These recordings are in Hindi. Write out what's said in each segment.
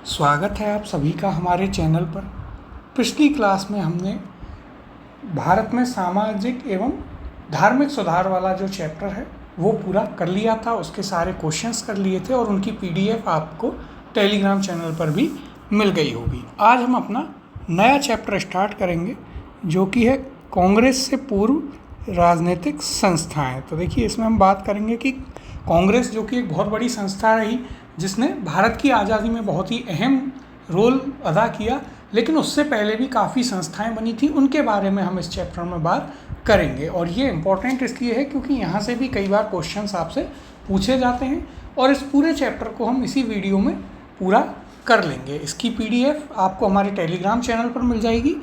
स्वागत है आप सभी का हमारे चैनल पर। पिछली क्लास में हमने भारत में सामाजिक एवं धार्मिक सुधार वाला जो चैप्टर है वो पूरा कर लिया था, उसके सारे क्वेश्चंस कर लिए थे और उनकी पीडीएफ आपको टेलीग्राम चैनल पर भी मिल गई होगी। आज हम अपना नया चैप्टर स्टार्ट करेंगे जो कि है कांग्रेस से पूर्व राजनीतिक संस्थाएं। तो देखिए, इसमें हम बात करेंगे कि कांग्रेस जो कि एक बहुत बड़ी संस्था रही जिसने भारत की आज़ादी में बहुत ही अहम रोल अदा किया, लेकिन उससे पहले भी काफ़ी संस्थाएं बनी थी, उनके बारे में हम इस चैप्टर में बात करेंगे। और ये इम्पोर्टेंट इसलिए है क्योंकि यहाँ से भी कई बार क्वेश्चंस आपसे पूछे जाते हैं और इस पूरे चैप्टर को हम इसी वीडियो में पूरा कर लेंगे। इसकी पीडीएफ आपको हमारे टेलीग्राम चैनल पर मिल जाएगी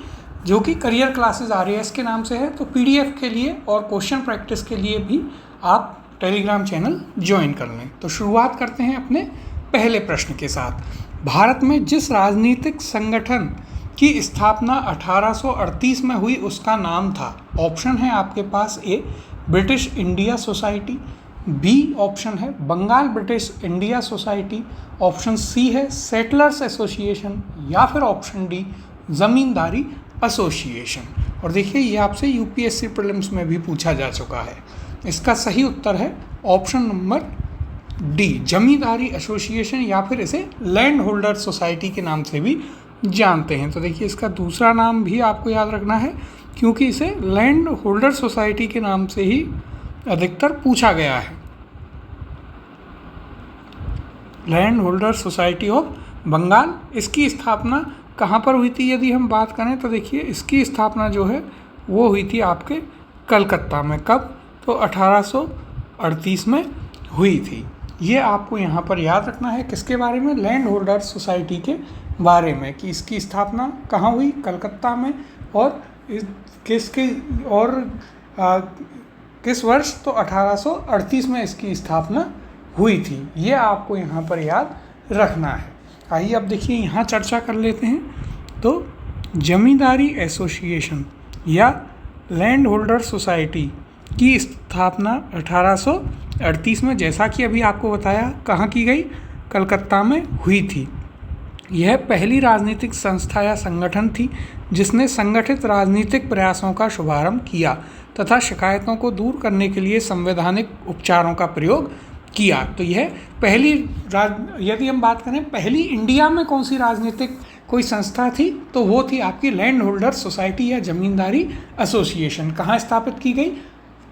जो कि करियर क्लासेस RAS के नाम से है। तो पीडीएफ के लिए और क्वेश्चन प्रैक्टिस के लिए भी आप टेलीग्राम चैनल ज्वाइन कर लें। तो शुरुआत करते हैं अपने पहले प्रश्न के साथ। भारत में जिस राजनीतिक संगठन की स्थापना 1838 में हुई उसका नाम था। ऑप्शन है आपके पास A British India society, B option है Bengal British India society, option C है सेटलर्स एसोसिएशन या फिर ऑप्शन डी ज़मींदारी एसोसिएशन। और देखिए, ये आपसे यूपीएससी प्रीलिम्स में भी पूछा जा चुका है। इसका सही उत्तर है ऑप्शन नंबर डी जमींदारी एसोसिएशन, या फिर इसे लैंड होल्डर सोसाइटी के नाम से भी जानते हैं। तो देखिए, इसका दूसरा नाम भी आपको याद रखना है क्योंकि इसे लैंड होल्डर सोसाइटी के नाम से ही अधिकतर पूछा गया है। Land holder society of Bengal. इसकी स्थापना कहाँ पर हुई थी यदि हम बात करें तो देखिए, इसकी स्थापना जो है वो हुई थी आपके कलकत्ता में। कब? तो 1838 में हुई थी। ये आपको यहाँ पर याद रखना है किसके बारे में, लैंड होल्डर सोसाइटी के बारे में, कि इसकी स्थापना कहाँ हुई, कलकत्ता में, और किस वर्ष, तो 1838 में इसकी स्थापना हुई थी। ये आपको यहाँ पर याद रखना है। आइए अब देखिए, यहाँ चर्चा कर लेते हैं। तो जमींदारी एसोसिएशन या लैंड होल्डर सोसाइटी की स्थापना 1838 में, जैसा कि अभी आपको बताया, कहाँ की गई, कलकत्ता में हुई थी। यह पहली राजनीतिक संस्था या संगठन थी जिसने संगठित राजनीतिक प्रयासों का शुभारंभ किया तथा शिकायतों को दूर करने के लिए संवैधानिक उपचारों का प्रयोग किया। तो यह पहली यदि हम बात करें पहली इंडिया में कौन सी राजनीतिक कोई संस्था थी, तो वो थी आपकी लैंड होल्डर सोसाइटी या जमींदारी एसोसिएशन। कहाँ स्थापित की गई?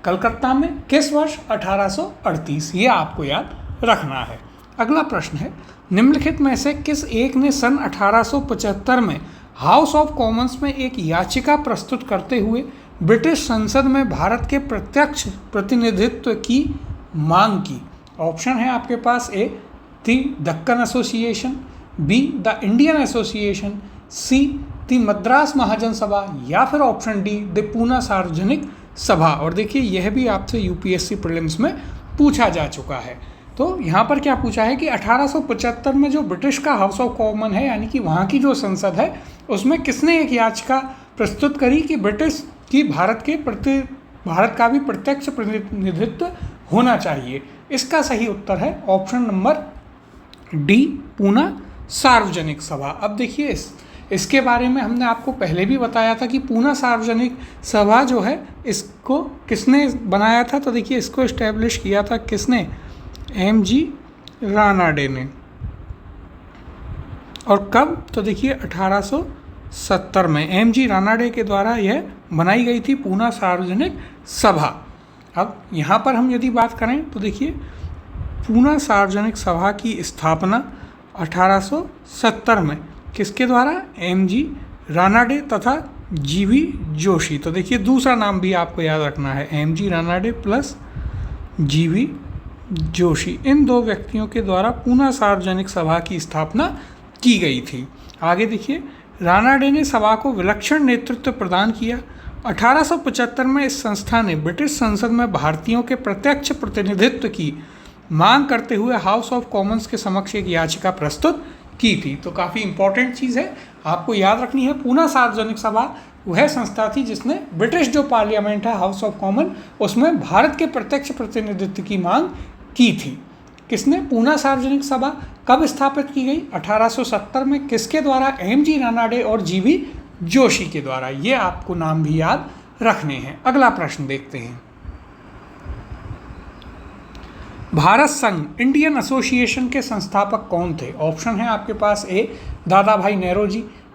कलकत्ता में। किस वर्ष? 1838। ये आपको याद रखना है। अगला प्रश्न है, निम्नलिखित में से किस एक ने सन 1875 में हाउस ऑफ कॉमन्स में एक याचिका प्रस्तुत करते हुए ब्रिटिश संसद में भारत के प्रत्यक्ष प्रतिनिधित्व की मांग की? ऑप्शन है आपके पास A the Deccan association, B the Indian association, C the Madras Mahajan Sabha, या फिर ऑप्शन डी द पूना सार्वजनिक सभा। और देखिए, यह भी आपसे यूपीएससी प्रीलिम्स में पूछा जा चुका है। तो यहाँ पर क्या पूछा है कि 1875 में जो ब्रिटिश का हाउस ऑफ कॉमन है, यानी कि वहाँ की जो संसद है, उसमें किसने एक याचिका प्रस्तुत करी कि ब्रिटिश की भारत का भी प्रत्यक्ष प्रतिनिधित्व होना चाहिए? इसका सही उत्तर है ऑप्शन नंबर डी पूना सार्वजनिक सभा। अब देखिए, इसके बारे में हमने आपको पहले भी बताया था कि पूना सार्वजनिक सभा जो है, इसको किसने बनाया था? तो देखिए, इसको इस्टेब्लिश किया था किसने? MG रानाडे ने। और कब? तो देखिए 1870 में MG रानाडे के द्वारा यह बनाई गई थी पूना सार्वजनिक सभा। अब यहाँ पर हम यदि बात करें तो देखिए, पूना सार्वजनिक सभा की स्थापना 1870 में किसके द्वारा? MG रानाडे तथा GV जोशी। तो देखिए, दूसरा नाम भी आपको याद रखना है, MG Ranade plus GV Joshi. इन दो व्यक्तियों के द्वारा पूना सार्वजनिक सभा की स्थापना की गई थी। आगे देखिए, रानाडे ने सभा को विलक्षण नेतृत्व प्रदान किया। 1875 में इस संस्था ने ब्रिटिश संसद में भारतीयों के प्रत्यक्ष प्रतिनिधित्व की मांग करते हुए हाउस ऑफ कॉमन्स के समक्ष एक याचिका प्रस्तुत की थी। तो काफ़ी इंपॉर्टेंट चीज़ है, आपको याद रखनी है। पूना सार्वजनिक सभा वह संस्था थी जिसने ब्रिटिश जो पार्लियामेंट है, हाउस ऑफ कॉमन, उसमें भारत के प्रत्यक्ष प्रतिनिधित्व की मांग की थी। किसने? पूना सार्वजनिक सभा कब स्थापित की गई? 1870 में। किसके द्वारा? एम.जी. रानाडे और जी.बी. जोशी के द्वारा। ये आपको नाम भी याद रखने हैं। अगला प्रश्न देखते हैं। भारत संघ इंडियन एसोसिएशन के संस्थापक कौन थे? ऑप्शन है आपके पास ए दादा भाई नेहरू,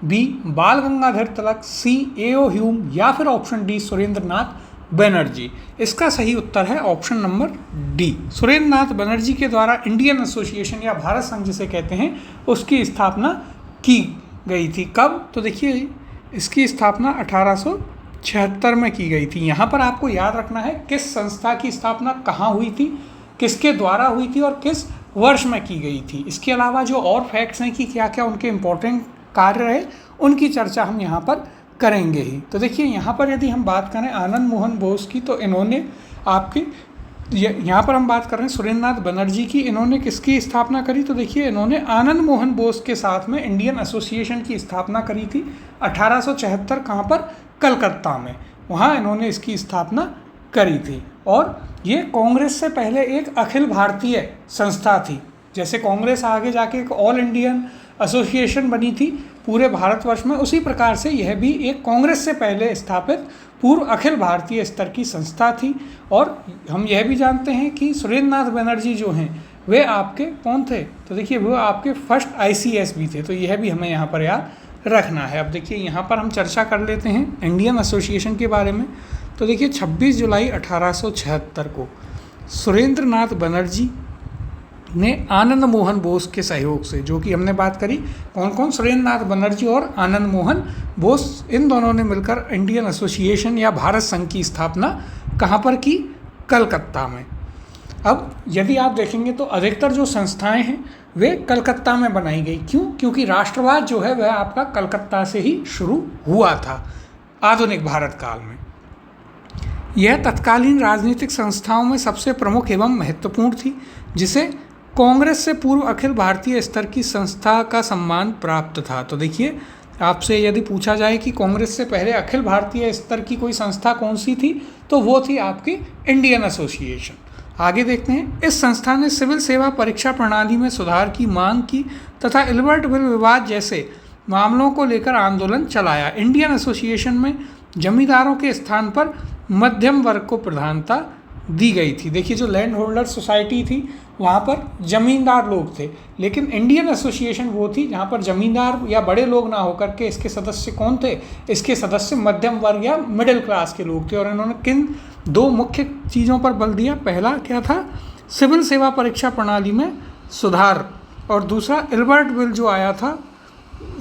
बी बाल गंगाधर तिलक, सी ए.ओ. ह्यूम, या फिर ऑप्शन डी सुरेंद्र नाथ बनर्जी। इसका सही उत्तर है ऑप्शन नंबर डी, सुरेंद्र नाथ बनर्जी के द्वारा इंडियन एसोसिएशन या भारत संघ जिसे कहते हैं उसकी स्थापना की गई थी। कब? तो देखिए इसकी स्थापना 1876 में की गई थी। यहाँ पर आपको याद रखना है किस संस्था की स्थापना कहाँ हुई थी, किसके द्वारा हुई थी और किस वर्ष में की गई थी। इसके अलावा जो और फैक्ट्स हैं कि क्या क्या उनके इम्पोर्टेंट कार्य रहे, उनकी चर्चा हम यहाँ पर करेंगे ही। तो देखिए यहाँ पर यदि हम बात करें आनंद मोहन बोस की, तो इन्होंने आपकी यहाँ पर हम बात कर रहे हैं सुरेंद्र नाथ बनर्जी की। इन्होंने किसकी स्थापना करी? तो देखिए इन्होंने आनंद मोहन बोस के साथ में इंडियन एसोसिएशन की स्थापना करी थी 1874। कहाँ पर? कलकत्ता में। वहाँ इन्होंने इसकी स्थापना करी थी। और ये कांग्रेस से पहले एक अखिल भारतीय संस्था थी। जैसे कांग्रेस आगे जाके एक ऑल इंडियन एसोसिएशन बनी थी पूरे भारतवर्ष में, उसी प्रकार से यह भी एक कांग्रेस से पहले स्थापित पूर्व अखिल भारतीय स्तर की संस्था थी। और हम यह भी जानते हैं कि सुरेंद्र नाथ बनर्जी जो हैं वे आपके कौन थे? तो देखिए वो आपके फर्स्ट ICS भी थे। तो यह भी हमें यहाँ पर याद रखना है। अब देखिए यहाँ पर हम चर्चा कर लेते हैं इंडियन एसोसिएशन के बारे में। तो देखिए 26 जुलाई 1876 को सुरेंद्र नाथ बनर्जी ने आनंद मोहन बोस के सहयोग से, जो कि हमने बात करी कौन कौन, सुरेंद्र नाथ बनर्जी और आनंद मोहन बोस, इन दोनों ने मिलकर इंडियन एसोसिएशन या भारत संघ की स्थापना कहाँ पर की? कलकत्ता में। अब यदि आप देखेंगे तो अधिकतर जो संस्थाएं हैं वे कलकत्ता में बनाई गई। क्यों? क्योंकि राष्ट्रवाद जो है वह आपका कलकत्ता से ही शुरू हुआ था आधुनिक भारत काल में। यह तत्कालीन राजनीतिक संस्थाओं में सबसे प्रमुख एवं महत्वपूर्ण थी, जिसे कांग्रेस से पूर्व अखिल भारतीय स्तर की संस्था का सम्मान प्राप्त था। तो देखिए आपसे यदि पूछा जाए कि कांग्रेस से पहले अखिल भारतीय स्तर की कोई संस्था कौन सी थी, तो वो थी आपकी इंडियन एसोसिएशन। आगे देखते हैं। इस संस्था ने सिविल सेवा परीक्षा प्रणाली में सुधार की मांग की तथा इल्बर्ट बिल विवाद जैसे मामलों को लेकर आंदोलन चलाया। इंडियन एसोसिएशन में जमींदारों के स्थान पर मध्यम वर्ग को प्रधानता दी गई थी। देखिए जो लैंड होल्डर सोसाइटी थी वहाँ पर जमींदार लोग थे, लेकिन इंडियन एसोसिएशन वो थी जहाँ पर जमींदार या बड़े लोग ना होकर के इसके सदस्य कौन थे? इसके सदस्य मध्यम वर्ग या मिडिल क्लास के लोग थे। और इन्होंने किन दो मुख्य चीज़ों पर बल दिया? पहला क्या था? सिविल सेवा परीक्षा प्रणाली में सुधार, और दूसरा इल्बर्ट बिल जो आया था,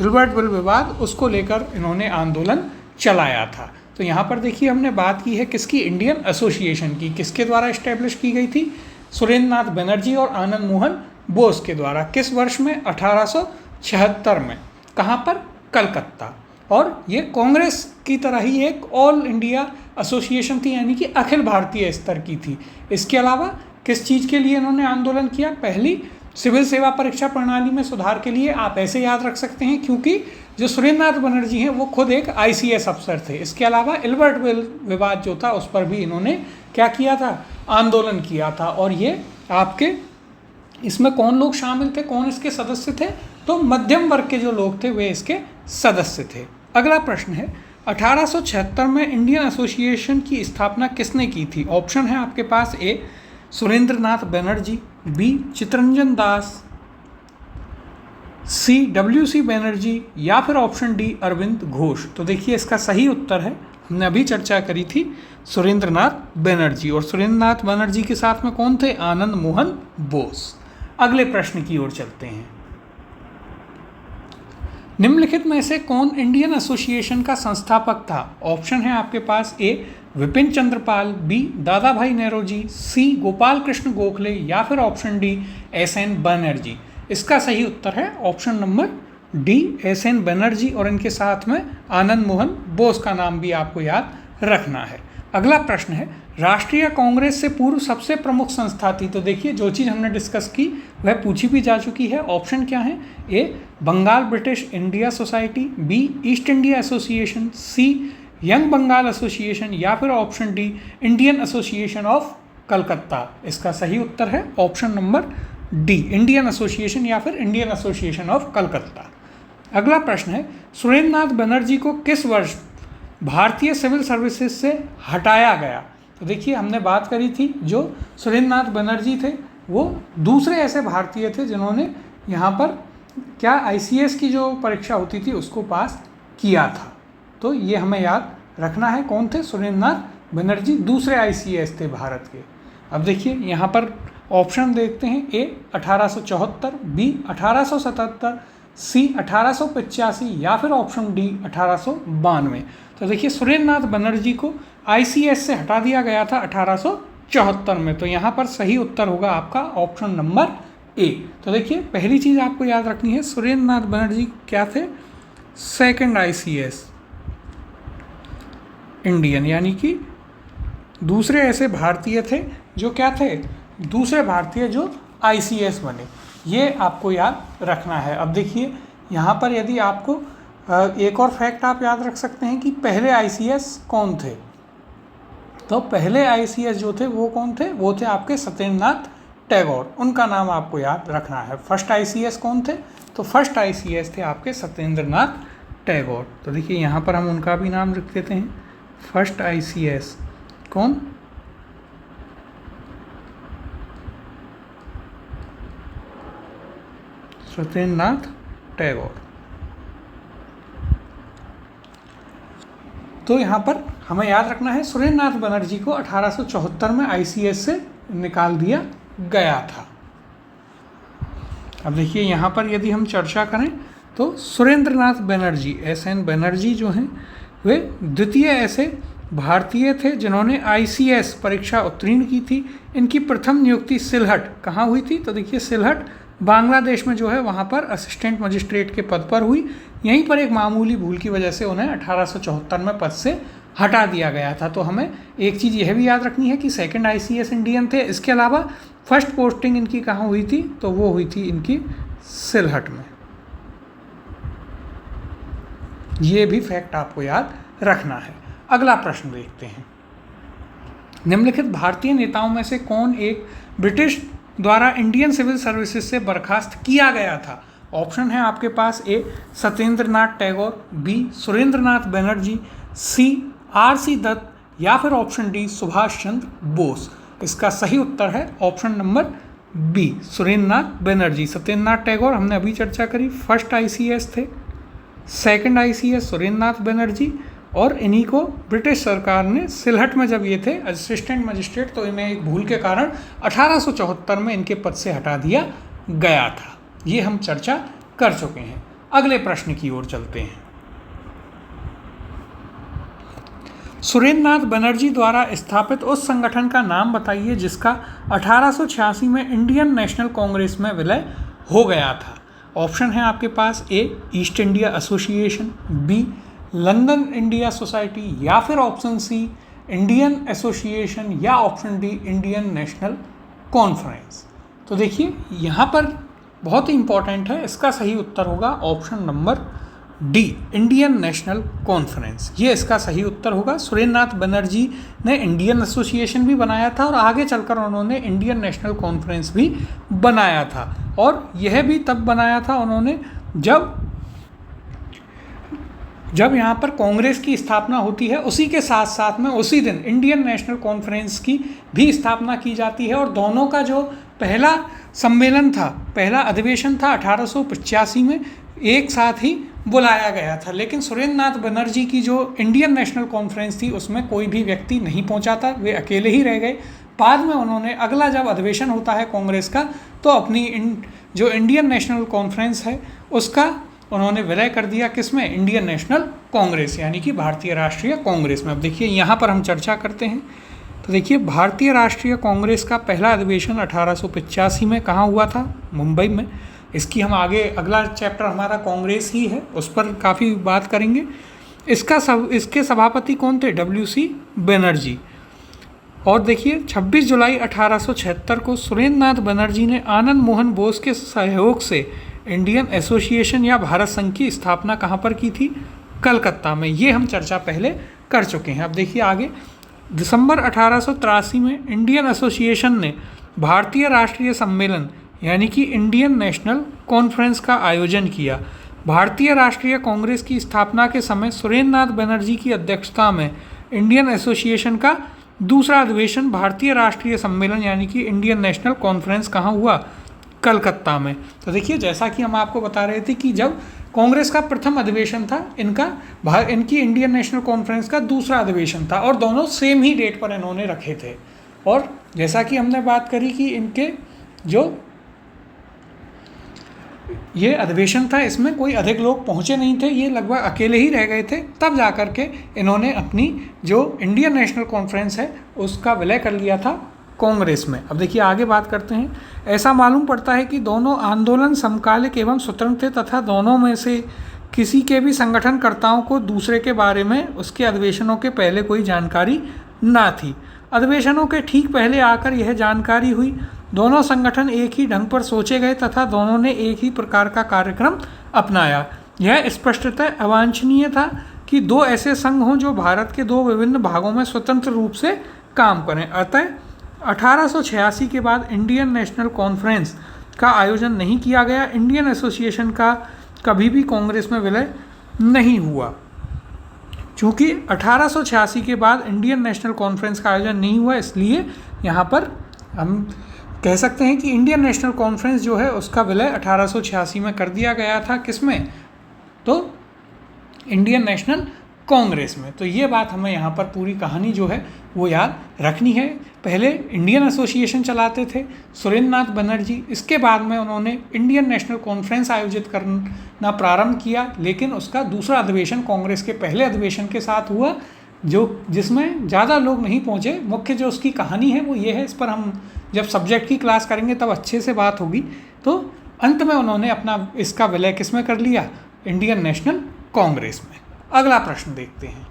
इल्बर्ट बिल विवाद, उसको लेकर इन्होंने आंदोलन चलाया था। तो यहाँ पर देखिए हमने बात की है किसकी? इंडियन एसोसिएशन की। किसके द्वारा इस्टेब्लिश की गई थी? सुरेंद्र नाथ बनर्जी और आनंद मोहन बोस के द्वारा। किस वर्ष में? 1876 में। कहाँ पर? कलकत्ता। और ये कांग्रेस की तरह ही एक ऑल इंडिया एसोसिएशन थी, यानी कि अखिल भारतीय स्तर की थी। इसके अलावा किस चीज़ के लिए इन्होंने आंदोलन किया? पहली सिविल सेवा परीक्षा प्रणाली में सुधार के लिए। आप ऐसे याद रख सकते हैं क्योंकि जो सुरेंद्र नाथ बनर्जी हैं वो खुद एक ICS अफसर थे। इसके अलावा इल्बर्ट बिल विवाद जो था उस पर भी इन्होंने क्या किया था? आंदोलन किया था। और ये आपके इसमें कौन लोग शामिल थे, कौन इसके सदस्य थे? तो मध्यम वर्ग के जो लोग थे वे इसके सदस्य थे। अगला प्रश्न है 1876 में इंडियन एसोसिएशन की स्थापना किसने की थी? ऑप्शन है आपके पास ए सुरेंद्र नाथ बनर्जी, बी चित्तरंजन दास, सी WC बनर्जी, या फिर ऑप्शन डी अरविंद घोष। तो देखिए इसका सही उत्तर है, हमने अभी चर्चा करी थी, सुरेंद्र नाथ बनर्जी। और सुरेंद्र नाथ बनर्जी के साथ में कौन थे? आनंद मोहन बोस। अगले प्रश्न की ओर चलते हैं। निम्नलिखित में से कौन इंडियन एसोसिएशन का संस्थापक था? ऑप्शन है आपके पास ए विपिन चंद्र पाल, बी दादा भाई नेहरू, सी गोपाल कृष्ण गोखले, या फिर ऑप्शन डी SN बनर्जी। इसका सही उत्तर है option number D SN Banerjee. और इनके साथ में आनंद मोहन बोस का नाम भी आपको याद रखना है। अगला प्रश्न है राष्ट्रीय कांग्रेस से पूर्व सबसे प्रमुख संस्था थी। तो देखिए जो चीज़ हमने डिस्कस की वह पूछी भी जा चुकी है। ऑप्शन क्या है? A Bengal British India society, B East India association, C young Bengal association, या फिर option D Indian association of Calcutta. इसका सही उत्तर है option number D Indian association या फिर इंडियन एसोसिएशन ऑफ कलकत्ता। अगला प्रश्न है, सुरेंद्र नाथ बनर्जी को किस वर्ष भारतीय सिविल सर्विसेज से हटाया गया? तो देखिए हमने बात करी थी, जो सुरेंद्र नाथ बनर्जी थे वो दूसरे ऐसे भारतीय थे जिन्होंने यहाँ पर क्या ICS की जो परीक्षा होती थी उसको पास किया था। तो ये हमें याद रखना है, कौन थे? सुरेंद्र नाथ बनर्जी दूसरे ICS थे भारत के। अब देखिए यहाँ पर ऑप्शन देखते हैं, A 1874, B 1877, C 1885 या फिर ऑप्शन डी 1892। तो देखिए सुरेंद्र नाथ बनर्जी को ICS से हटा दिया गया था 1874 में। तो यहाँ पर सही उत्तर होगा आपका ऑप्शन नंबर A। तो देखिए पहली चीज़ आपको याद रखनी है, सुरेंद्र नाथ बनर्जी क्या थे? सेकंड ICS इंडियन, यानी कि दूसरे ऐसे भारतीय थे जो क्या थे? दूसरे भारतीय जो ICS बने। ये आपको याद रखना है। अब देखिए यहाँ पर यदि आपको एक और फैक्ट आप याद रख सकते हैं कि पहले ICS कौन थे। तो पहले ICS जो थे वो कौन थे? वो थे आपके सत्येंद्र नाथ टैगोर, उनका नाम आपको याद रखना है। फर्स्ट ICS कौन थे? तो फर्स्ट ICS थे आपके सत्येंद्र नाथ टैगोर। तो देखिए यहाँ पर हम उनका भी नाम लिख देते हैं। फर्स्ट ICS कौन? सत्येंद्र नाथ टैगोर। तो यहाँ पर हमें याद रखना है, सुरेंद्र नाथ बनर्जी को 1874 में ICS से निकाल दिया गया था। अब देखिए यहाँ पर यदि हम चर्चा करें तो सुरेंद्र नाथ बनर्जी SN बनर्जी जो हैं वे द्वितीय ऐसे भारतीय थे जिन्होंने ICS परीक्षा उत्तीर्ण की थी। इनकी प्रथम नियुक्ति सिलहट कहाँ हुई थी? तो देखिए सिलहट बांग्लादेश में जो है वहाँ पर असिस्टेंट मजिस्ट्रेट के पद पर हुई। यहीं पर एक मामूली भूल की वजह से उन्हें 1874 में पद से हटा दिया गया था। तो हमें एक चीज़ यह भी याद रखनी है कि सेकंड ICS इंडियन थे। इसके अलावा फर्स्ट पोस्टिंग इनकी कहाँ हुई थी? तो वो हुई थी इनकी सिलहट में। ये भी फैक्ट आपको याद रखना है। अगला प्रश्न देखते हैं, निम्नलिखित भारतीय नेताओं में से कौन एक ब्रिटिश द्वारा इंडियन सिविल सर्विसेज से बर्खास्त किया गया था? ऑप्शन है आपके पास, A Satyendra Nath Tagore, B Surendra Nath Banerjee, C RC Dutt या फिर ऑप्शन डी सुभाष चंद्र बोस। इसका सही उत्तर है ऑप्शन नंबर B सुरेंद्र नाथ बनर्जी। सत्येंद्र नाथ टैगोर हमने अभी चर्चा करी, फर्स्ट ICS थे। सेकंड ICS सुरेंद्र नाथ बनर्जी, और इन्हीं को ब्रिटिश सरकार ने सिलहट में जब ये थे असिस्टेंट मजिस्ट्रेट, तो इन्हें एक भूल के कारण 1874 में इनके पद से हटा दिया गया था। ये हम चर्चा कर चुके हैं। अगले प्रश्न की ओर चलते हैं। सुरेंद्र नाथ बनर्जी द्वारा स्थापित उस संगठन का नाम बताइए जिसका 1886 में इंडियन नेशनल कांग्रेस में विलय हो गया था। ऑप्शन है आपके पास, A east India association, B London India society या फिर ऑप्शन C इंडियन एसोसिएशन या option D Indian national conference. तो देखिए यहाँ पर बहुत ही इंपॉर्टेंट है, इसका सही उत्तर होगा option number D Indian national conference. ये इसका सही उत्तर होगा। सुरेंद्र नाथ बनर्जी ने इंडियन एसोसिएशन भी बनाया था और आगे चलकर उन्होंने इंडियन नेशनल कॉन्फ्रेंस भी बनाया था, और यह भी तब बनाया था उन्होंने जब यहाँ पर कांग्रेस की स्थापना होती है, उसी के साथ साथ में उसी दिन इंडियन नेशनल कॉन्फ्रेंस की भी स्थापना की जाती है। और दोनों का जो पहला सम्मेलन था, पहला अधिवेशन था 1885 में, एक साथ ही बुलाया गया था। लेकिन सुरेंद्र नाथ बनर्जी की जो इंडियन नेशनल कॉन्फ्रेंस थी उसमें कोई भी व्यक्ति नहीं पहुंचा था, वे अकेले ही रह गए। बाद में उन्होंने अगला जब अधिवेशन होता है कांग्रेस का, तो अपनी जो इंडियन नेशनल कॉन्फ्रेंस है उसका उन्होंने विलय कर दिया, किसमें? इंडियन नेशनल कांग्रेस, यानी कि भारतीय राष्ट्रीय कांग्रेस में। अब देखिए यहाँ पर हम चर्चा करते हैं। तो देखिए भारतीय राष्ट्रीय कांग्रेस का पहला अधिवेशन 1885 में कहाँ हुआ था? मुंबई में। इसकी हम आगे अगला चैप्टर हमारा कांग्रेस ही है, उस पर काफ़ी बात करेंगे। इसके सभापति कौन थे? WC बनर्जी। और देखिए 26 जुलाई 1876 को सुरेंद्र नाथ बनर्जी ने आनंद मोहन बोस के सहयोग से इंडियन एसोसिएशन या भारत संघ की स्थापना कहाँ पर की थी? कलकत्ता में। ये हम चर्चा पहले कर चुके हैं। अब देखिए आगे, दिसंबर 1883 में इंडियन एसोसिएशन ने भारतीय राष्ट्रीय सम्मेलन यानी कि इंडियन नेशनल कॉन्फ्रेंस का आयोजन किया। भारतीय राष्ट्रीय कांग्रेस की स्थापना के समय सुरेंद्र नाथ बनर्जी की अध्यक्षता में इंडियन एसोसिएशन का दूसरा अधिवेशन भारतीय राष्ट्रीय सम्मेलन यानी कि इंडियन नेशनल कॉन्फ्रेंस कहाँ हुआ? कलकत्ता में। तो देखिए, जैसा कि हम आपको बता रहे थे कि जब कांग्रेस का प्रथम अधिवेशन था, इनकी इंडियन नेशनल कॉन्फ्रेंस का दूसरा अधिवेशन था और दोनों सेम ही डेट पर इन्होंने रखे थे। और जैसा कि हमने बात करी कि इनके जो ये अधिवेशन था इसमें कोई अधिक लोग पहुंचे नहीं थे, ये लगभग अकेले ही रह गए थे। तब जाकर के इन्होंने अपनी जो इंडियन नेशनल कॉन्फ्रेंस है उसका विलय कर लिया था कांग्रेस में। अब देखिए आगे बात करते हैं। ऐसा मालूम पड़ता है कि दोनों आंदोलन समकालिक एवं स्वतंत्र थे तथा दोनों में से किसी के भी संगठनकर्ताओं को दूसरे के बारे में उसके अधिवेशनों के पहले कोई जानकारी ना थी। अधिवेशनों के ठीक पहले आकर यह जानकारी हुई। दोनों संगठन एक ही ढंग पर सोचे गए तथा दोनों ने एक ही प्रकार का कार्यक्रम अपनाया। यह स्पष्टतः अवांछनीय था कि दो ऐसे संघ हों जो भारत के दो विभिन्न भागों में स्वतंत्र रूप से काम करें। अतः 1886 के बाद इंडियन नेशनल कॉन्फ्रेंस का आयोजन नहीं किया गया। इंडियन एसोसिएशन का कभी भी कांग्रेस में विलय नहीं हुआ। चूँकि 1886 के बाद इंडियन नेशनल कॉन्फ्रेंस का आयोजन नहीं हुआ, इसलिए यहाँ पर हम कह सकते हैं कि इंडियन नेशनल कॉन्फ्रेंस जो है उसका विलय 1886 में कर दिया गया था। किसमें? तो इंडियन नेशनल कांग्रेस में। तो ये बात हमें यहाँ पर पूरी कहानी जो है वो याद रखनी है। पहले इंडियन एसोसिएशन चलाते थे सुरेंद्र नाथ बनर्जी, इसके बाद में उन्होंने इंडियन नेशनल कॉन्फ्रेंस आयोजित करना प्रारंभ किया, लेकिन उसका दूसरा अधिवेशन कांग्रेस के पहले अधिवेशन के साथ हुआ जिसमें ज़्यादा लोग नहीं पहुँचे। मुख्य जो उसकी कहानी है वो ये है, इस पर हम जब सब्जेक्ट की क्लास करेंगे तब अच्छे से बात होगी। तो अंत में उन्होंने अपना इसका विलय किस में कर लिया? इंडियन नेशनल कांग्रेस में। अगला प्रश्न देखते हैं।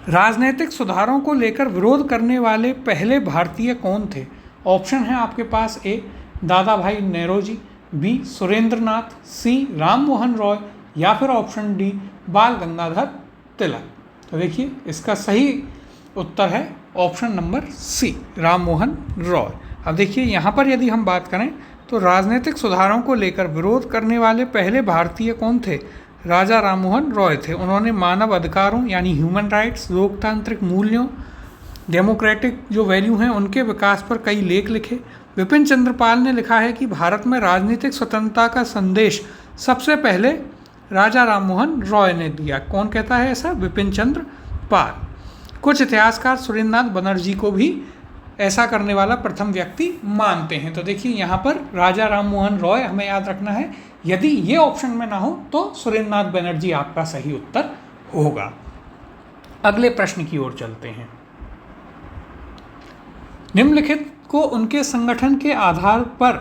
राजनीतिक सुधारों को लेकर विरोध करने वाले पहले भारतीय कौन थे? ऑप्शन है आपके पास: ए दादा भाई नौरोजी, बी सुरेंद्र नाथ, सी राम मोहन रॉय, या फिर ऑप्शन डी बाल गंगाधर तिलक। तो देखिए इसका सही उत्तर है option number C, Ram Mohan Roy. अब देखिए यहाँ पर यदि हम बात करें तो राजनीतिक सुधारों को लेकर विरोध करने वाले पहले भारतीय कौन थे? राजा राममोहन रॉय थे। उन्होंने मानव अधिकारों यानी ह्यूमन राइट्स, लोकतांत्रिक मूल्यों, डेमोक्रेटिक जो वैल्यू हैं उनके विकास पर कई लेख लिखे। विपिन चंद्र पाल ने लिखा है कि भारत में राजनीतिक स्वतंत्रता का संदेश सबसे पहले राजा राममोहन रॉय ने दिया। कौन कहता है ऐसा? विपिन चंद्र पाल। कुछ इतिहासकार सुरेंद्र नाथ बनर्जी को भी ऐसा करने वाला प्रथम व्यक्ति मानते हैं। तो देखिए यहाँ पर राजा राममोहन रॉय हमें याद रखना है। यदि ये ऑप्शन में ना हो तो सुरेंद्र नाथ बनर्जी आपका सही उत्तर होगा। अगले प्रश्न की ओर चलते हैं। निम्नलिखित को उनके संगठन के आधार पर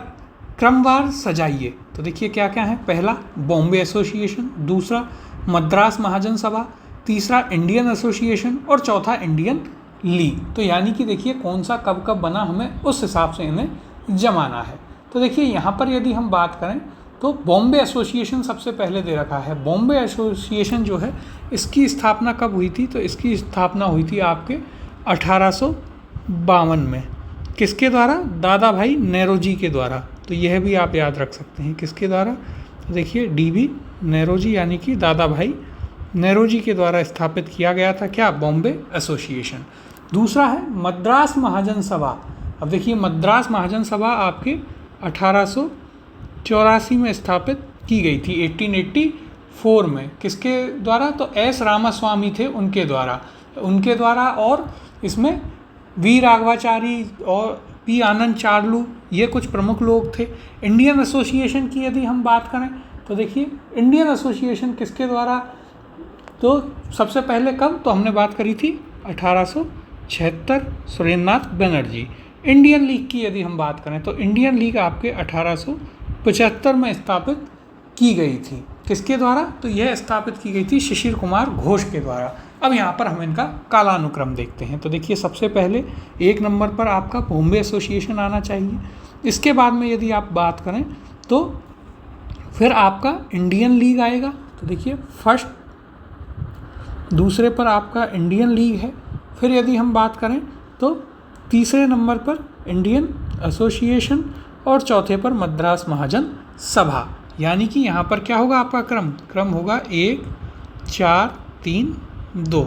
क्रमवार सजाइए। तो देखिए क्या क्या है। पहला बॉम्बे एसोसिएशन, दूसरा मद्रास महाजन सभा, तीसरा इंडियन एसोसिएशन और चौथा इंडियन लीग। तो यानी कि देखिए कौन सा कब कब बना, हमें उस हिसाब से इन्हें जमाना है। तो देखिए यहाँ पर यदि हम बात करें तो बॉम्बे एसोसिएशन सबसे पहले दे रखा है। बॉम्बे एसोसिएशन जो है इसकी स्थापना कब हुई थी? तो इसकी स्थापना हुई थी आपके 1852 में। किसके द्वारा? दादा भाई नौरोजी के द्वारा। तो यह भी आप याद रख सकते हैं किसके द्वारा। तो देखिए DB नौरोजी यानी कि दादा भाई नौरोजी के द्वारा स्थापित किया गया था क्या? बॉम्बे एसोसिएशन। दूसरा है मद्रास महाजन सभा। अब देखिए मद्रास महाजन सभा आपके 1884 में स्थापित की गई थी, 1884 में। किसके द्वारा? तो S रामास्वामी थे उनके द्वारा और इसमें वी राघवाचारी और P आनंद चार्लू ये कुछ प्रमुख लोग थे। इंडियन एसोसिएशन की यदि हम बात करें तो देखिए इंडियन एसोसिएशन किसके द्वारा? तो सबसे पहले कब? तो हमने बात करी थी 1876 सुरेंद्र नाथ बनर्जी। इंडियन लीग की यदि हम बात करें तो इंडियन लीग आपके 1875 में स्थापित की गई थी। किसके द्वारा? तो यह स्थापित की गई थी शिशिर कुमार घोष के द्वारा। अब यहाँ पर हम इनका कालानुक्रम देखते हैं। तो देखिए सबसे पहले 1 नंबर पर आपका बॉम्बे एसोसिएशन आना चाहिए। इसके बाद में यदि आप बात करें तो फिर आपका इंडियन लीग आएगा। तो देखिए फर्स्ट, दूसरे पर आपका इंडियन लीग है। फिर यदि हम बात करें तो तीसरे नंबर पर इंडियन एसोसिएशन और चौथे पर मद्रास महाजन सभा। यानी कि यहाँ पर क्या होगा आपका क्रम होगा 1 4 3 2।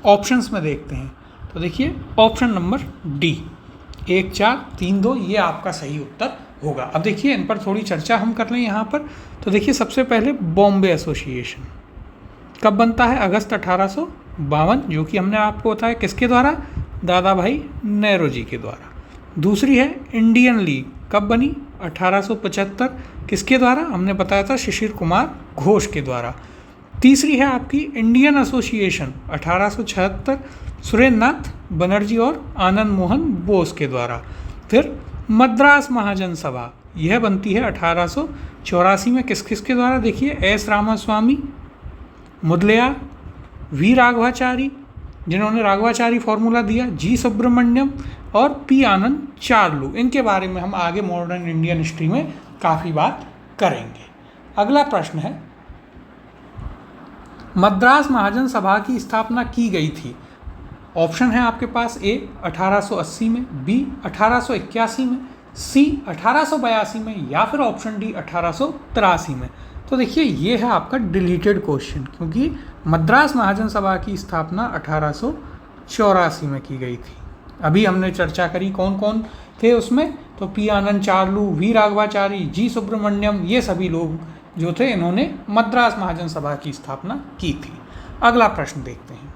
ऑप्शंस में देखते हैं तो देखिए ऑप्शन नंबर डी 1 4 3 2 ये आपका सही उत्तर होगा। अब देखिए इन पर थोड़ी चर्चा हम कर लें यहाँ पर। तो देखिए सबसे पहले बॉम्बे एसोसिएशन कब बनता है? अगस्त 1852, जो कि हमने आपको बताया किसके द्वारा? दादा भाई नेहरू के द्वारा। दूसरी है इंडियन लीग, कब बनी? 1875, किसके द्वारा? हमने बताया था शिशिर कुमार घोष के द्वारा। तीसरी है आपकी इंडियन एसोसिएशन 1876, सुरेंद्र नाथ बनर्जी और आनंद मोहन बोस के द्वारा। फिर मद्रास महाजन सभा, यह बनती है 1884 में, किस किस के द्वारा? देखिए एस रामास्वामी, मुदलियार, वी राघवाचारी जिन्होंने राघवाचारी फॉर्मूला दिया, जी सुब्रमण्यम और पी आनंद चार्लू। इनके बारे में हम आगे मॉडर्न इंडियन हिस्ट्री में काफ़ी बात करेंगे। अगला प्रश्न है मद्रास महाजन सभा की स्थापना की गई थी। ऑप्शन है आपके पास ए 1880 में, बी 1881 में, सी 1882 में या फिर ऑप्शन डी 1883 में। तो देखिए ये है आपका डिलीटेड क्वेश्चन, क्योंकि मद्रास महाजन सभा की स्थापना 1884 में की गई थी। अभी हमने चर्चा करी कौन कौन थे उसमें, तो P Anand Charlu, V Raghavachari, G Subramaniam, ये सभी लोग जो थे इन्होंने मद्रास महाजन सभा की स्थापना की थी। अगला प्रश्न देखते हैं।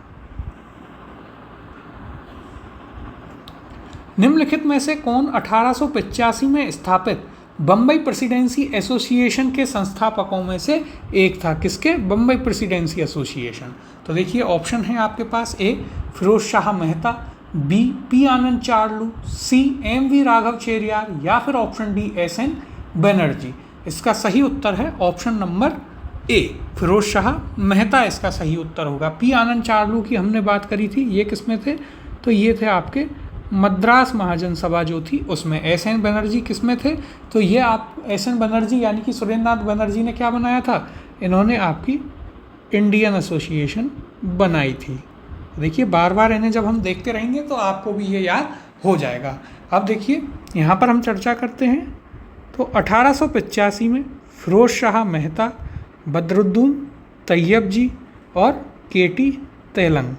निम्नलिखित में से कौन 1885 में स्थापित बम्बई प्रेसिडेंसी एसोसिएशन के संस्थापकों में से एक था? किसके? Bombay presidency association. तो देखिए ऑप्शन है आपके पास A Firoz Shah Mehta, B P Anand Charlu, C M V Raghav Chariar या फिर option D S N Banerjee. इसका सही उत्तर है option number A Firoz Shah Mehta, इसका सही उत्तर होगा। पी आनंद चार्लू की हमने बात करी थी, ये किस में थे? तो ये थे आपके मद्रास महाजन सभा जो थी उसमें। एस एन बनर्जी किस में थे? तो ये आप एस एन बनर्जी यानी कि सुरेंद्र नाथ बनर्जी ने क्या बनाया था? इन्होंने आपकी इंडियन एसोसिएशन बनाई थी। देखिए बार बार इन्हें जब हम देखते रहेंगे तो आपको भी ये याद हो जाएगा। अब देखिए यहाँ पर हम चर्चा करते हैं। तो 1885 में फिरोज शाह मेहता, बदरुद्दीन तैयब और के.टी. तेलंग,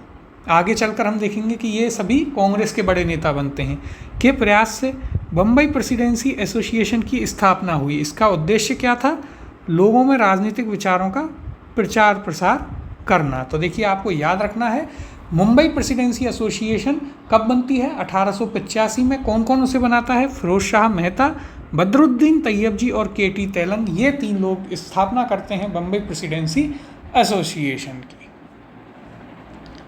आगे चलकर हम देखेंगे कि ये सभी कांग्रेस के बड़े नेता बनते हैं, के प्रयास से बम्बई प्रेसिडेंसी एसोसिएशन की स्थापना हुई। इसका उद्देश्य क्या था? लोगों में राजनीतिक विचारों का प्रचार प्रसार करना। तो देखिए आपको याद रखना है मुंबई प्रेसिडेंसी एसोसिएशन कब बनती है? 1885 में। कौन कौन उसे बनाता है? फिरोज शाह मेहता, बदरुद्दीन तैयब और के.टी. तेलंग, ये तीन लोग स्थापना करते हैं बम्बई प्रेसिडेंसी एसोसिएशन की।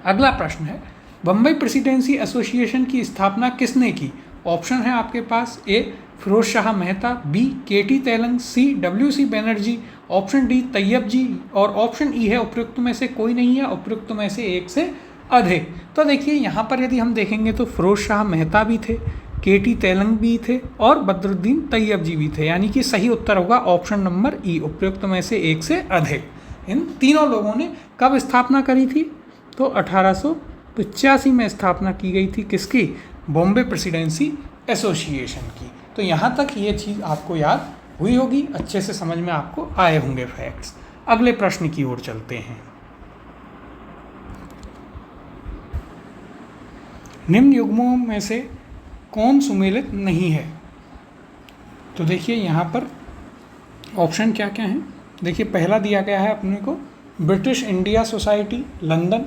अगला प्रश्न है बम्बई प्रेसिडेंसी एसोसिएशन की स्थापना किसने की? ऑप्शन है आपके पास A Firoz Shah Mehta, B K.T.. Telang, C डब्ल्यू.सी. Banerjee, option D Tayyab जी और ऑप्शन ई है उपयुक्त में से कोई नहीं है, उपयुक्त में से एक से अधिक। तो देखिए यहाँ पर यदि हम देखेंगे तो फिरोज शाह मेहता भी थे, के.टी. तेलंग भी थे और बदरुद्दीन तैयब जी भी थे, यानी कि सही उत्तर होगा ऑप्शन नंबर ई, उपयुक्त में से एक से अधिक। इन तीनों लोगों ने कब स्थापना करी थी? तो 1885 में स्थापना की गई थी। किसकी? बॉम्बे प्रेसिडेंसी एसोसिएशन की। तो यहाँ तक ये चीज़ आपको याद हुई होगी, अच्छे से समझ में आपको आए होंगे फैक्ट्स। अगले प्रश्न की ओर चलते हैं। निम्न युग्मों में से कौन सुमेलित नहीं है? तो देखिए यहाँ पर ऑप्शन क्या क्या हैं। देखिए पहला दिया गया है अपने को ब्रिटिश इंडिया सोसाइटी लंदन,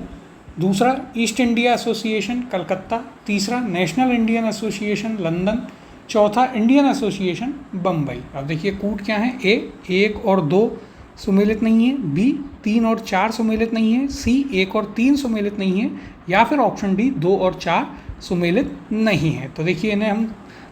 दूसरा ईस्ट इंडिया एसोसिएशन कलकत्ता, तीसरा नेशनल इंडियन एसोसिएशन लंदन, चौथा इंडियन एसोसिएशन बम्बई। अब देखिए कूट क्या है? ए 1 और 2 सुमेलित नहीं है, बी 3 और 4 सुमेलित नहीं है, सी 1 और 3 सुमेलित नहीं है या फिर ऑप्शन डी 2 और 4 सुमेलित नहीं है। तो देखिए इन्हें हम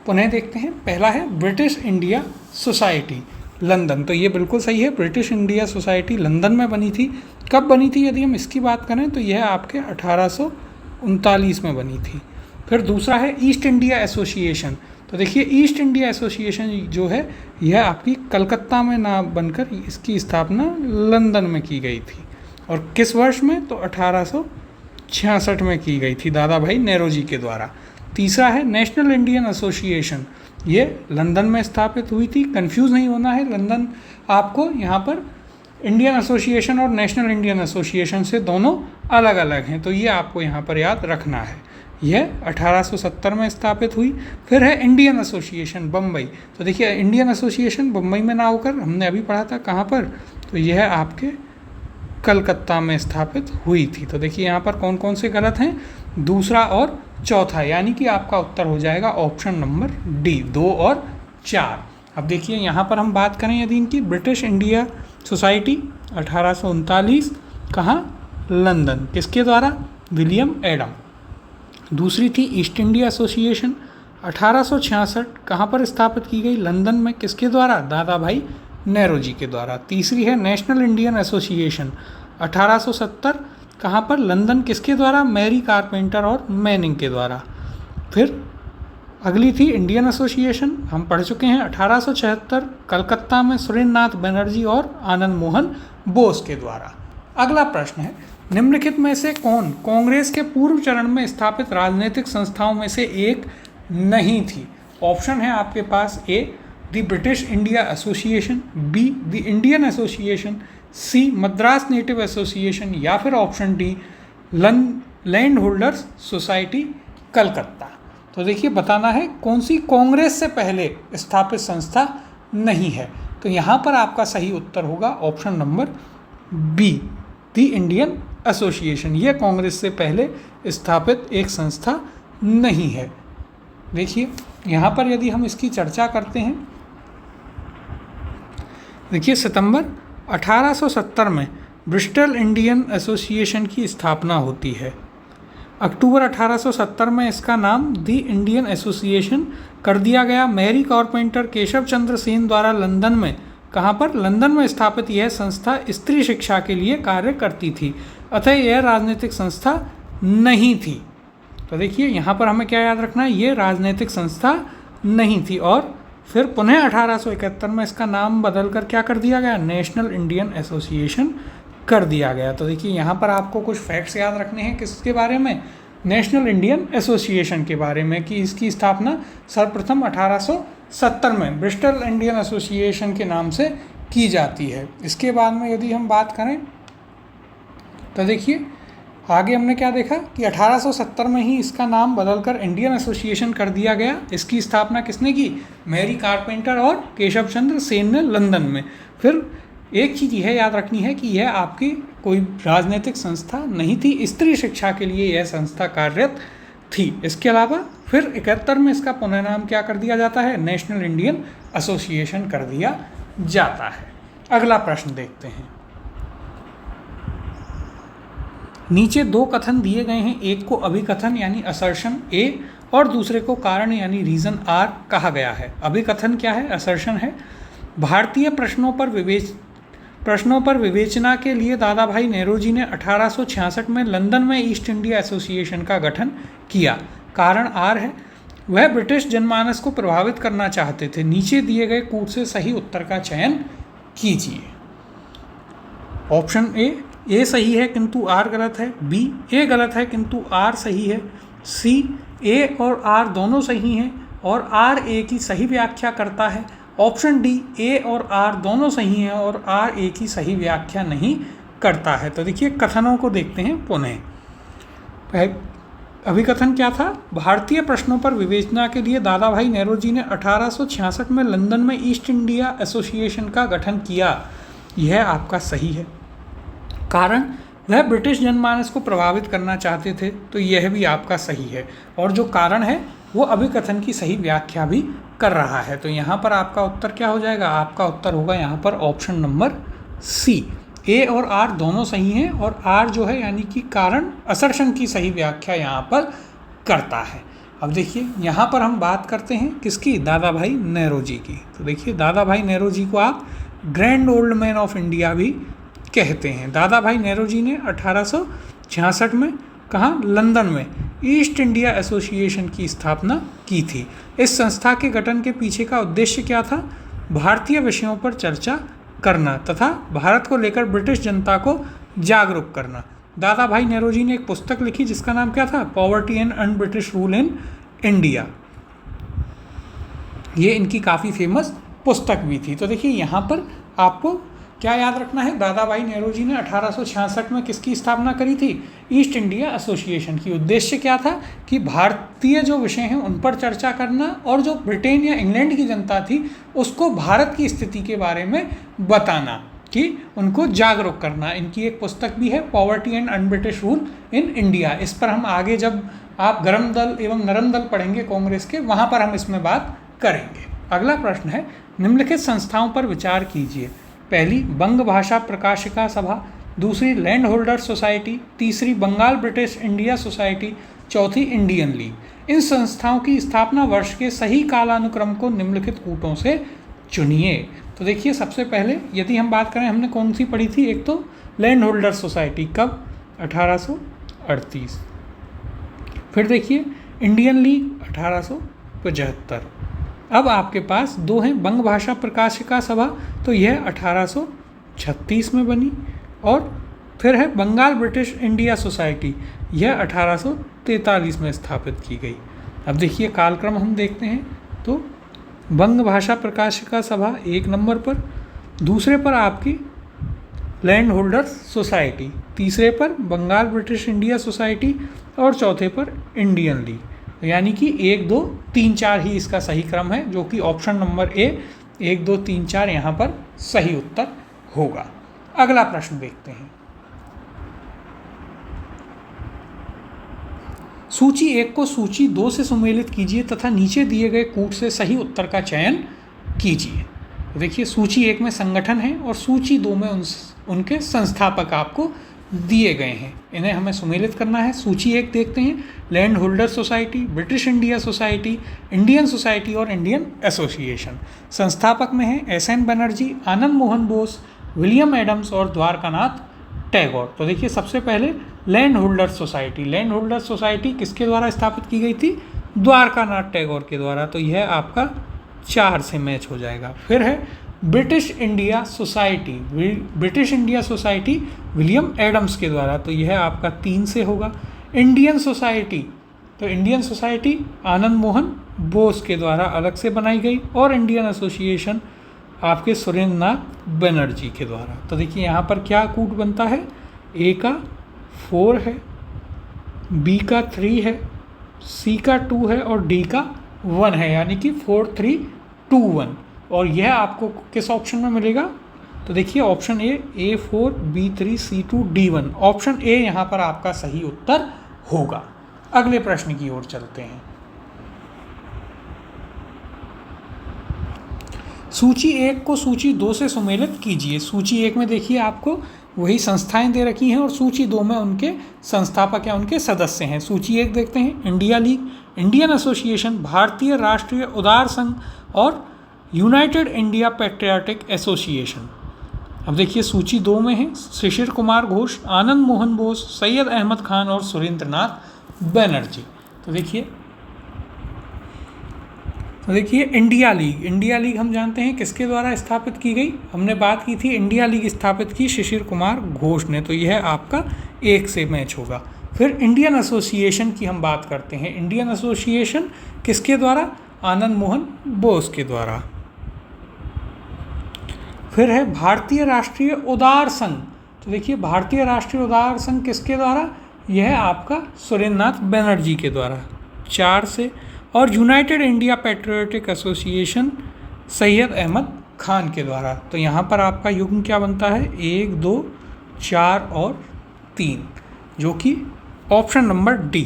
पुनः देखते हैं। पहला है ब्रिटिश इंडिया सोसाइटी लंदन, तो ये बिल्कुल सही है, ब्रिटिश इंडिया सोसाइटी लंदन में बनी थी। कब बनी थी यदि हम इसकी बात करें तो यह आपके 1839 में बनी थी। फिर दूसरा है ईस्ट इंडिया एसोसिएशन, तो देखिए ईस्ट इंडिया एसोसिएशन जो है यह आपकी कलकत्ता में ना बनकर इसकी स्थापना लंदन में की गई थी। और किस वर्ष में? तो 1866 में की गई थी दादा भाई नेहरू जी के द्वारा। तीसरा है नेशनल इंडियन एसोसिएशन, ये लंदन में स्थापित हुई थी। कंफ्यूज नहीं होना है, लंदन आपको यहाँ पर इंडियन एसोसिएशन और नेशनल इंडियन एसोसिएशन से दोनों अलग अलग हैं, तो ये आपको यहाँ पर याद रखना है। यह 1870 में स्थापित हुई। फिर है इंडियन एसोसिएशन बम्बई, तो देखिए इंडियन एसोसिएशन बम्बई में ना होकर हमने अभी पढ़ा था कहाँ पर, तो यह आपके कलकत्ता में स्थापित हुई थी। तो देखिए यहाँ पर कौन कौन से गलत हैं, दूसरा और चौथा, यानी कि आपका उत्तर हो जाएगा ऑप्शन नंबर डी, 2 और 4। अब देखिए यहाँ पर हम बात करें यदि इनकी, ब्रिटिश इंडिया सोसाइटी 1839, कहाँ, लंदन, किसके द्वारा, विलियम एडम। दूसरी थी ईस्ट इंडिया एसोसिएशन 1866, कहाँ पर स्थापित की गई, लंदन में, किसके द्वारा, दादा भाई नेहरू के द्वारा। तीसरी है नेशनल इंडियन एसोसिएशन 1870, कहाँ पर, लंदन, किसके द्वारा, मैरी कारपेंटर और मैनिंग के द्वारा। फिर अगली थी इंडियन एसोसिएशन, हम पढ़ चुके हैं, 1876, कलकत्ता में सुरेंद्रनाथ बनर्जी और आनंद मोहन बोस के द्वारा। अगला प्रश्न है, निम्नलिखित में से कौन कांग्रेस के पूर्व चरण में स्थापित राजनीतिक संस्थाओं में से एक नहीं थी। ऑप्शन है आपके पास, A the British India association, B the Indian association, C Madras native association, या फिर option D land holders society Calcutta. तो देखिए बताना है कौन सी कांग्रेस से पहले स्थापित संस्था नहीं है, तो यहाँ पर आपका सही उत्तर होगा option number B the Indian association, यह कांग्रेस से पहले स्थापित एक संस्था नहीं है। देखिए यहाँ पर यदि हम इसकी चर्चा करते हैं, देखिए सितंबर 1870 में ब्रिस्टल इंडियन एसोसिएशन की स्थापना होती है। अक्टूबर 1870 में इसका नाम द इंडियन एसोसिएशन कर दिया गया। मैरी कारपेंटर केशव चंद्र सेन द्वारा लंदन में, कहाँ पर, लंदन में स्थापित यह संस्था स्त्री शिक्षा के लिए कार्य करती थी, अतः यह राजनीतिक संस्था नहीं थी। तो देखिए यहाँ पर हमें क्या याद रखना है, ये राजनीतिक संस्था नहीं थी। और फिर पुनः 1871 में इसका नाम बदलकर क्या कर दिया गया, नेशनल इंडियन एसोसिएशन कर दिया गया। तो देखिए यहाँ पर आपको कुछ फैक्ट्स याद रखने हैं, किसके बारे में, नेशनल इंडियन एसोसिएशन के बारे में, कि इसकी स्थापना सर्वप्रथम 1870 में ब्रिस्टल इंडियन एसोसिएशन के नाम से की जाती है। इसके बाद में यदि हम बात करें तो देखिए आगे हमने क्या देखा कि 1870 में ही इसका नाम बदलकर इंडियन एसोसिएशन कर दिया गया। इसकी स्थापना किसने की, मैरी कारपेंटर और केशव चंद्र सेन ने लंदन में। फिर एक चीज़ यह याद रखनी है कि यह आपकी कोई राजनीतिक संस्था नहीं थी, स्त्री शिक्षा के लिए यह संस्था कार्यरत थी। इसके अलावा फिर 71 में इसका पुनः नाम क्या कर दिया जाता है, नेशनल इंडियन एसोसिएशन कर दिया जाता है। अगला प्रश्न देखते हैं। नीचे दो कथन दिए गए हैं, एक को अभिकथन यानी असर्शन ए और दूसरे को कारण यानी रीज़न आर कहा गया है। अभिकथन क्या है, असर्शन है, भारतीय प्रश्नों पर विवेचना के लिए दादा भाई नेहरू जी ने 1866 में लंदन में ईस्ट इंडिया एसोसिएशन का गठन किया। कारण आर है, वह ब्रिटिश जनमानस को प्रभावित करना चाहते थे। नीचे दिए गए कूट से सही उत्तर का चयन कीजिए। ऑप्शन ए सही है किंतु आर गलत है, बी ए गलत है किंतु आर सही है, सी ए और आर दोनों सही हैं और आर ए की सही व्याख्या करता है, ऑप्शन डी ए और आर दोनों सही हैं और आर ए की सही व्याख्या नहीं करता है। तो देखिए कथनों को देखते हैं पुनः। अभिकथन क्या था, भारतीय प्रश्नों पर विवेचना के लिए दादा भाई नेहरू जी ने 1866 में लंदन में ईस्ट इंडिया एसोसिएशन का गठन किया। यह आपका सही है। कारण, वह ब्रिटिश जनमानस को प्रभावित करना चाहते थे, तो यह भी आपका सही है। और जो कारण है वो अभिकथन की सही व्याख्या भी कर रहा है। तो यहाँ पर आपका उत्तर क्या हो जाएगा, आपका उत्तर होगा यहाँ पर ऑप्शन नंबर सी, ए और आर दोनों सही हैं और आर जो है यानी कि कारण असर्शन की सही व्याख्या यहाँ पर करता है। अब देखिए यहाँ पर हम बात करते हैं किसकी, दादा भाई नेहरू जी की। तो देखिए दादा भाई नेहरू जी को आप grand old man of India भी कहते हैं। दादा भाई नेहरू जी ने 1866 में कहाँ, लंदन में ईस्ट इंडिया एसोसिएशन की स्थापना की थी। इस संस्था के गठन के पीछे का उद्देश्य क्या था, भारतीय विषयों पर चर्चा करना तथा भारत को लेकर ब्रिटिश जनता को जागरूक करना। दादा भाई नेहरू जी ने एक पुस्तक लिखी जिसका नाम क्या था, poverty and un British rule in India, ये इनकी काफ़ी फेमस पुस्तक भी थी। तो देखिए यहाँ पर आपको क्या याद रखना है, दादा भाई नेहरू जी ने 1866 में किसकी स्थापना करी थी, ईस्ट इंडिया एसोसिएशन की। उद्देश्य क्या था कि भारतीय जो विषय हैं उन पर चर्चा करना और जो ब्रिटेन या इंग्लैंड की जनता थी उसको भारत की स्थिति के बारे में बताना, कि उनको जागरूक करना। इनकी एक पुस्तक भी है, poverty and un-British rule in India. इस पर हम आगे जब आप गर्म दल एवं नरम दल पढ़ेंगे कांग्रेस के, वहाँ पर हम इसमें बात करेंगे। अगला प्रश्न है, निम्नलिखित संस्थाओं पर विचार कीजिए। पहली बंग भाषा प्रकाशिका सभा, दूसरी लैंड होल्डर्स सोसाइटी, तीसरी बंगाल ब्रिटिश इंडिया सोसाइटी, चौथी इंडियन लीग। इन संस्थाओं की स्थापना वर्ष के सही कालानुक्रम को निम्नलिखित कूटों से चुनिए। तो देखिए सबसे पहले यदि हम बात करें, हमने कौन सी पढ़ी थी, एक तो लैंड होल्डर्स सोसाइटी, कब, 1838। फिर देखिए इंडियन लीग 1875। अब आपके पास दो हैं, बंग भाषा प्रकाशिका सभा, तो यह 1836 में बनी, और फिर है बंगाल ब्रिटिश इंडिया सोसाइटी, यह 1843 में स्थापित की गई। अब देखिए कालक्रम हम देखते हैं, तो बंग भाषा प्रकाशिका सभा एक नंबर पर, दूसरे पर आपकी लैंड होल्डर्स सोसाइटी, तीसरे पर बंगाल ब्रिटिश इंडिया सोसाइटी और चौथे पर इंडियन लीग। यानी कि 1 2 3 4 ही इसका सही क्रम है, जो कि ऑप्शन नंबर ए 1 2 3 4 यहाँ पर सही उत्तर होगा। अगला प्रश्न देखते हैं। सूची 1 को सूची 2 से सुमेलित कीजिए तथा नीचे दिए गए कूट से सही उत्तर का चयन कीजिए। तो देखिए सूची 1 में संगठन है और सूची 2 में उनके संस्थापक आपको दिए गए हैं, इन्हें हमें सुमेलित करना है। सूची 1 देखते हैं, land holder society, British India society, Indian society और इंडियन एसोसिएशन। संस्थापक में है SN बनर्जी, आनंद मोहन बोस, विलियम एडम्स और द्वारकानाथ टैगोर। तो देखिए सबसे पहले land holder society, land holder society किसके द्वारा स्थापित की गई थी, द्वारकानाथ टैगोर के द्वारा, तो यह आपका 4 से मैच हो जाएगा। फिर है British India society, British India society William Adams के द्वारा, तो यह आपका 3 से होगा। इंडियन सोसाइटी, तो इंडियन सोसाइटी आनंद मोहन बोस के द्वारा अलग से बनाई गई, और इंडियन एसोसिएशन आपके सुरेंद्र नाथ बनर्जी के द्वारा। तो देखिए यहाँ पर क्या कूट बनता है, ए का 4 है, बी का 3 है, सी का 2 है और डी का 1 है, यानी कि 4 3 2 1। और यह आपको किस ऑप्शन में मिलेगा, तो देखिए option A A4 B3 C2 D1, option A यहाँ पर आपका सही उत्तर होगा। अगले प्रश्न की ओर चलते हैं। सूची 1 को सूची 2 से सुमेलित कीजिए। सूची 1 में देखिए आपको वही संस्थाएं दे रखी हैं और सूची 2 में उनके संस्थापक या उनके सदस्य हैं। सूची 1 देखते हैं, इंडिया लीग, इंडियन एसोसिएशन, भारतीय राष्ट्रीय उदार संघ और यूनाइटेड इंडिया पैट्रियाटिक एसोसिएशन। अब देखिए सूची 2 में है शिशिर कुमार घोष, आनंद मोहन बोस, सैयद अहमद खान और सुरेंद्र नाथ बनर्जी। तो देखिए इंडिया लीग, इंडिया लीग हम जानते हैं किसके द्वारा स्थापित की गई, हमने बात की थी इंडिया लीग स्थापित की शिशिर कुमार घोष ने, तो यह आपका 1 से मैच होगा। फिर इंडियन एसोसिएशन की हम बात करते हैं, इंडियन एसोसिएशन किसके द्वारा, आनंद मोहन बोस के द्वारा। फिर है भारतीय राष्ट्रीय उदार संघ, तो देखिए भारतीय राष्ट्रीय उदार संघ किसके द्वारा, यह आपका सुरेंद्र नाथ बनर्जी के द्वारा 4 से। और united India patriotic association Syed Ahmad Khan के द्वारा। तो यहाँ पर आपका युग्म क्या बनता है, 1 2 4 और 3, जो कि ऑप्शन नंबर डी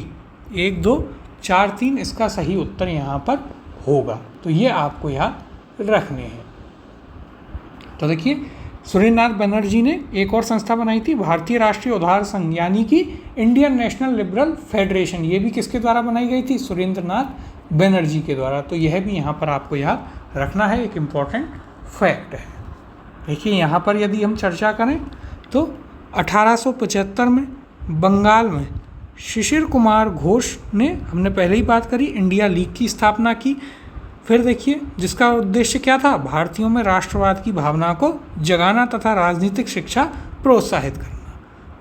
1 2 4 3 इसका सही उत्तर यहाँ पर होगा। तो ये आपको याद रखने हैं। तो देखिए सुरेंद्र नाथ बनर्जी ने एक और संस्था बनाई थी, भारतीय राष्ट्रीय उदार संघ, यानी कि इंडियन नेशनल लिबरल फेडरेशन। ये भी किसके द्वारा बनाई गई थी, सुरेंद्र नाथ बनर्जी के द्वारा। तो यह भी यहाँ पर आपको याद रखना है, एक इम्पॉर्टेंट फैक्ट है। देखिए यहाँ पर यदि हम चर्चा करें तो 1875 में बंगाल में शिशिर कुमार घोष ने, हमने पहले ही बात करी, इंडिया लीग की स्थापना की। फिर देखिए जिसका उद्देश्य क्या था, भारतीयों में राष्ट्रवाद की भावना को जगाना तथा राजनीतिक शिक्षा प्रोत्साहित करना।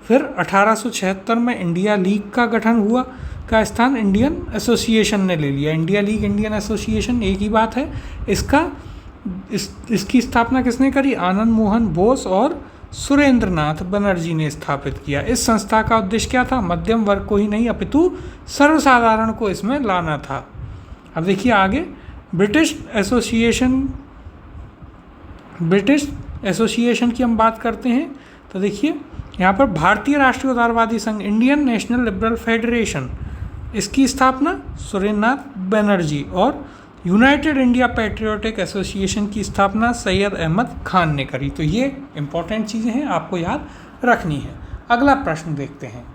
फिर 1876 में इंडिया लीग का गठन हुआ, का स्थान इंडियन एसोसिएशन ने ले लिया। इंडिया लीग, इंडियन एसोसिएशन एक ही बात है। इसकी स्थापना किसने करी? आनंद मोहन बोस और सुरेंद्रनाथ बनर्जी ने स्थापित किया। इस संस्था का उद्देश्य क्या था? मध्यम वर्ग को ही नहीं अपितु सर्वसाधारण को इसमें लाना था। अब देखिए आगे, ब्रिटिश एसोसिएशन की हम बात करते हैं तो देखिए यहाँ पर भारतीय राष्ट्रीय उदारवादी संघ, इंडियन नेशनल लिबरल फेडरेशन, इसकी स्थापना सुरेंद्रनाथ बनर्जी, और यूनाइटेड इंडिया पैट्रियोटिक एसोसिएशन की स्थापना सैयद अहमद खान ने करी। तो ये इंपॉर्टेंट चीज़ें हैं, आपको याद रखनी है। अगला प्रश्न देखते हैं।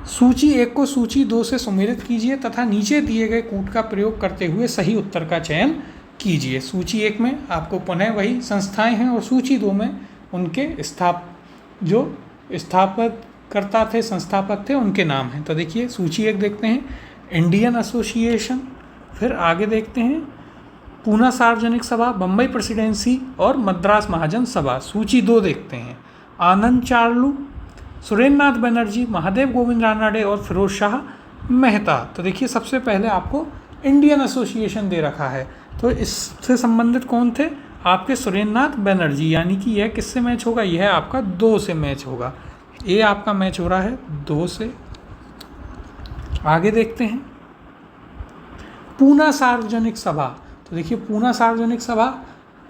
सूची 1 को सूची 2 से सुमेलित कीजिए तथा नीचे दिए गए कूट का प्रयोग करते हुए सही उत्तर का चयन कीजिए। सूची 1 में आपको पुनः वही संस्थाएं हैं और सूची 2 में उनके जो स्थापकर्ता थे, संस्थापक थे, उनके नाम हैं। तो देखिए सूची 1 देखते हैं, इंडियन एसोसिएशन, फिर आगे देखते हैं पूना सार्वजनिक सभा, बम्बई प्रेसिडेंसी और मद्रास महाजन सभा। सूची 2 देखते हैं, आनंद चार्लू, सुरेंद्रनाथ बनर्जी, महादेव गोविंद रानडे और फिरोज शाह मेहता। तो देखिए सबसे पहले आपको इंडियन एसोसिएशन दे रखा है, तो इससे संबंधित कौन थे? आपके सुरेंद्रनाथ बनर्जी, यानी कि यह किससे मैच होगा? यह आपका 2 से मैच होगा। ये आपका मैच हो रहा है 2 से। आगे देखते हैं पूना सार्वजनिक सभा। तो देखिए पूना सार्वजनिक सभा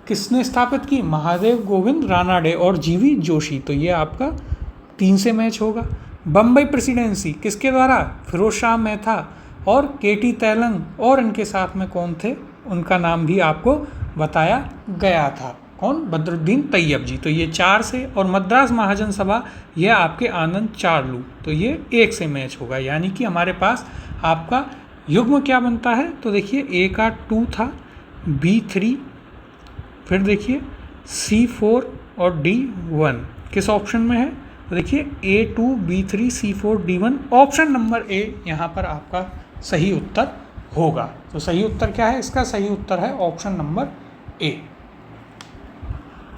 किसने स्थापित की? महादेव गोविंद रानडे और जीवी जोशी। तो ये आपका 3 से मैच होगा। बम्बई प्रेसिडेंसी किसके द्वारा? फिरोज शाह मेहता और केटी तैलंग, और इनके साथ में कौन थे? उनका नाम भी आपको बताया गया था। कौन? बदरुद्दीन तैयब जी। तो ये 4 से। और मद्रास महाजन सभा, यह आपके आनंद चार्लू। तो ये 1 से मैच होगा, यानी कि हमारे पास आपका युग्म क्या बनता है? तो देखिए A का 2 था, B 3, फिर देखिए C 4 और D 1 किस ऑप्शन में है? तो देखिए A2, B3, C4, D1, option number A यहाँ पर आपका सही उत्तर होगा। तो सही उत्तर क्या है? इसका सही उत्तर है ऑप्शन नंबर A।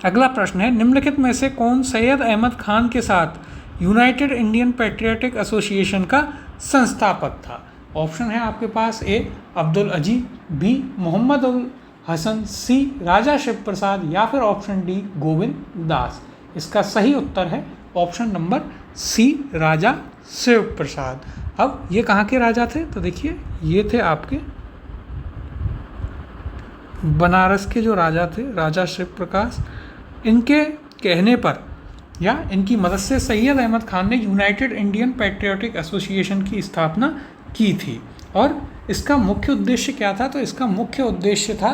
अगला प्रश्न है, निम्नलिखित में से कौन सैयद अहमद खान के साथ यूनाइटेड इंडियन पैट्रियोटिक एसोसिएशन का संस्थापक था? ऑप्शन है आपके पास A Abdul Aziz, B Mohammad ul Hasan, C राजा शिव प्रसाद, या फिर ऑप्शन D गोविंद दास। इसका सही उत्तर है ऑप्शन नंबर C राजा शिव प्रसाद। अब ये कहाँ के राजा थे? तो देखिए ये थे आपके बनारस के जो राजा थे, राजा शिव प्रकाश। इनके कहने पर या इनकी मदद से सैयद अहमद खान ने यूनाइटेड इंडियन पैट्रियोटिक एसोसिएशन की स्थापना की थी। और इसका मुख्य उद्देश्य क्या था? तो इसका मुख्य उद्देश्य था